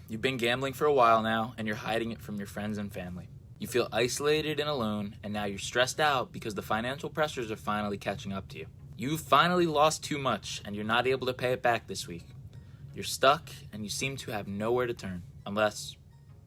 You've been gambling for a while now, and you're hiding it from your friends and family. You feel isolated and alone, and now you're stressed out because the financial pressures are finally catching up to you. You've finally lost too much, and you're not able to pay it back this week. You're stuck, and you seem to have nowhere to turn, unless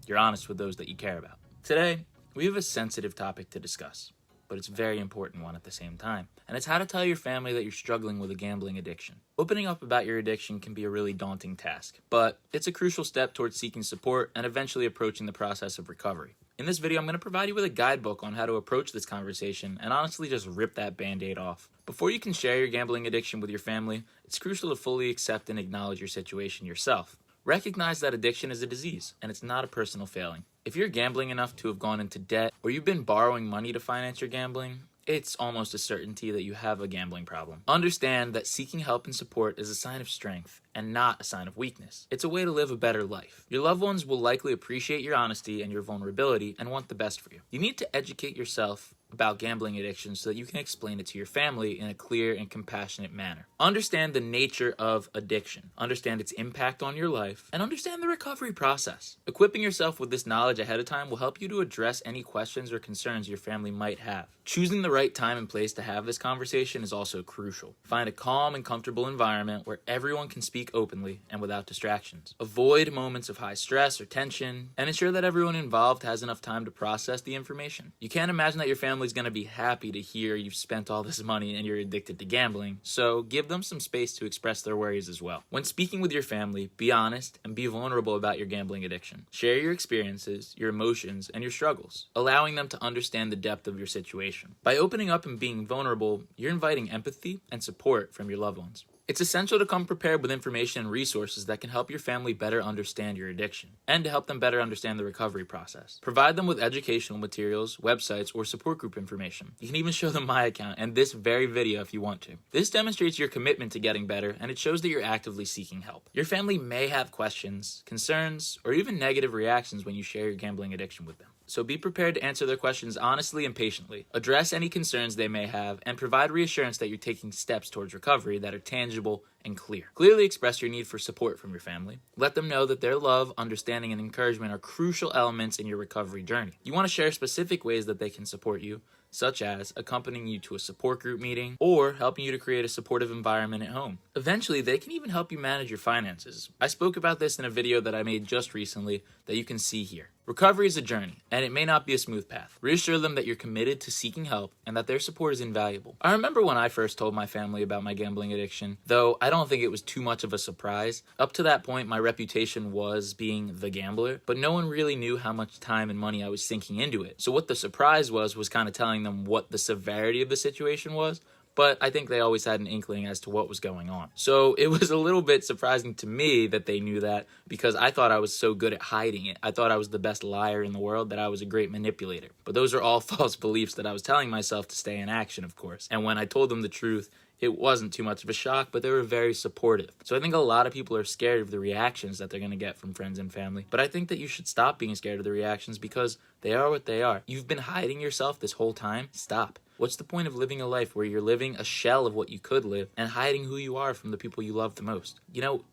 you're honest with those that you care about. Today, we have a sensitive topic to discuss, but it's a very important one at the same time, and it's how to tell your family that you're struggling with a gambling addiction. Opening up about your addiction can be a really daunting task, but it's a crucial step towards seeking support and eventually approaching the process of recovery. In this video, I'm going to provide you with a guidebook on how to approach this conversation and honestly just rip that band-aid off. Before you can share your gambling addiction with your family, it's crucial to fully accept and acknowledge your situation yourself. Recognize that addiction is a disease, and it's not a personal failing. If you're gambling enough to have gone into debt, or you've been borrowing money to finance your gambling, it's almost a certainty that you have a gambling problem. Understand that seeking help and support is a sign of strength and not a sign of weakness. It's a way to live a better life. Your loved ones will likely appreciate your honesty and your vulnerability and want the best for you. You need to educate yourself about gambling addiction so that you can explain it to your family in a clear and compassionate manner. Understand the nature of addiction, understand its impact on your life, and understand the recovery process. Equipping yourself with this knowledge ahead of time will help you to address any questions or concerns your family might have. Choosing the right time and place to have this conversation is also crucial. Find a calm and comfortable environment where everyone can speak openly and without distractions. Avoid moments of high stress or tension, and ensure that everyone involved has enough time to process the information. You can't imagine that your family's going to be happy to hear you've spent all this money and you're addicted to gambling, so give them some space to express their worries as well. When speaking with your family, be honest and be vulnerable about your gambling addiction. Share your experiences, your emotions, and your struggles, allowing them to understand the depth of your situation. By opening up and being vulnerable, you're inviting empathy and support from your loved ones. It's essential to come prepared with information and resources that can help your family better understand your addiction and to help them better understand the recovery process. Provide them with educational materials, websites, or support group information. You can even show them my account and this very video if you want to. This demonstrates your commitment to getting better, and it shows that you're actively seeking help. Your family may have questions, concerns, or even negative reactions when you share your gambling addiction with them. So be prepared to answer their questions honestly and patiently. Address any concerns they may have and provide reassurance that you're taking steps towards recovery that are tangible and clear. Clearly express your need for support from your family. Let them know that their love, understanding, and encouragement are crucial elements in your recovery journey. You want to share specific ways that they can support you, such as accompanying you to a support group meeting or helping you to create a supportive environment at home. Eventually, they can even help you manage your finances. I spoke about this in a video that I made just recently that you can see here. Recovery is a journey, and it may not be a smooth path. Reassure them that you're committed to seeking help and that their support is invaluable. I remember when I first told my family about my gambling addiction, though I don't think it was too much of a surprise. Up to that point, my reputation was being the gambler, but no one really knew how much time and money I was sinking into it. So what the surprise was kind of telling them what the severity of the situation was, but I think they always had an inkling as to what was going on. So it was a little bit surprising to me that they knew that, because I thought I was so good at hiding it. I thought I was the best liar in the world, that I was a great manipulator. But those are all false beliefs that I was telling myself to stay in action, of course. And when I told them the truth, it wasn't too much of a shock, but they were very supportive. So I think a lot of people are scared of the reactions that they're going to get from friends and family. But I think that you should stop being scared of the reactions, because they are what they are. You've been hiding yourself this whole time. Stop. What's the point of living a life where you're living a shell of what you could live and hiding who you are from the people you love the most?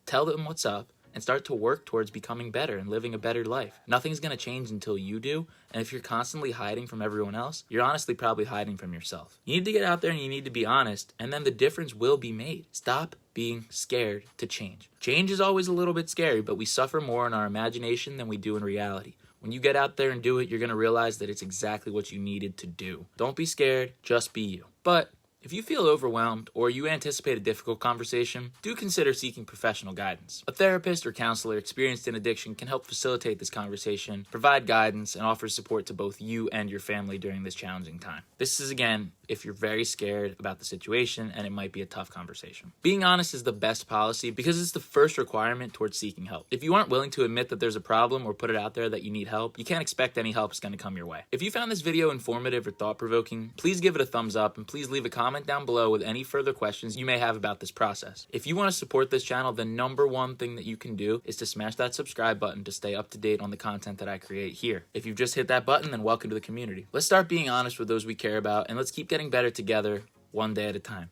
Tell them what's up and start to work towards becoming better and living a better life. Nothing's going to change until you do, and if you're constantly hiding from everyone else, you're honestly probably hiding from yourself. You need to get out there and you need to be honest, and then the difference will be made. Stop being scared to change. Change is always a little bit scary, but we suffer more in our imagination than we do in reality. When you get out there and do it, you're going to realize that it's exactly what you needed to do. Don't be scared, just be you. But if you feel overwhelmed or you anticipate a difficult conversation, do consider seeking professional guidance. A therapist or counselor experienced in addiction can help facilitate this conversation, provide guidance, and offer support to both you and your family during this challenging time. This is, again, if you're very scared about the situation and it might be a tough conversation. Being honest is the best policy because it's the first requirement towards seeking help. If you aren't willing to admit that there's a problem or put it out there that you need help, you can't expect any help is going to come your way. If you found this video informative or thought-provoking, please give it a thumbs up and please leave a comment down below with any further questions you may have about this process. If you want to support this channel, the number one thing that you can do is to smash that subscribe button to stay up to date on the content that I create here. If you've just hit that button, then welcome to the community. Let's start being honest with those we care about, and let's keep getting better together, one day at a time.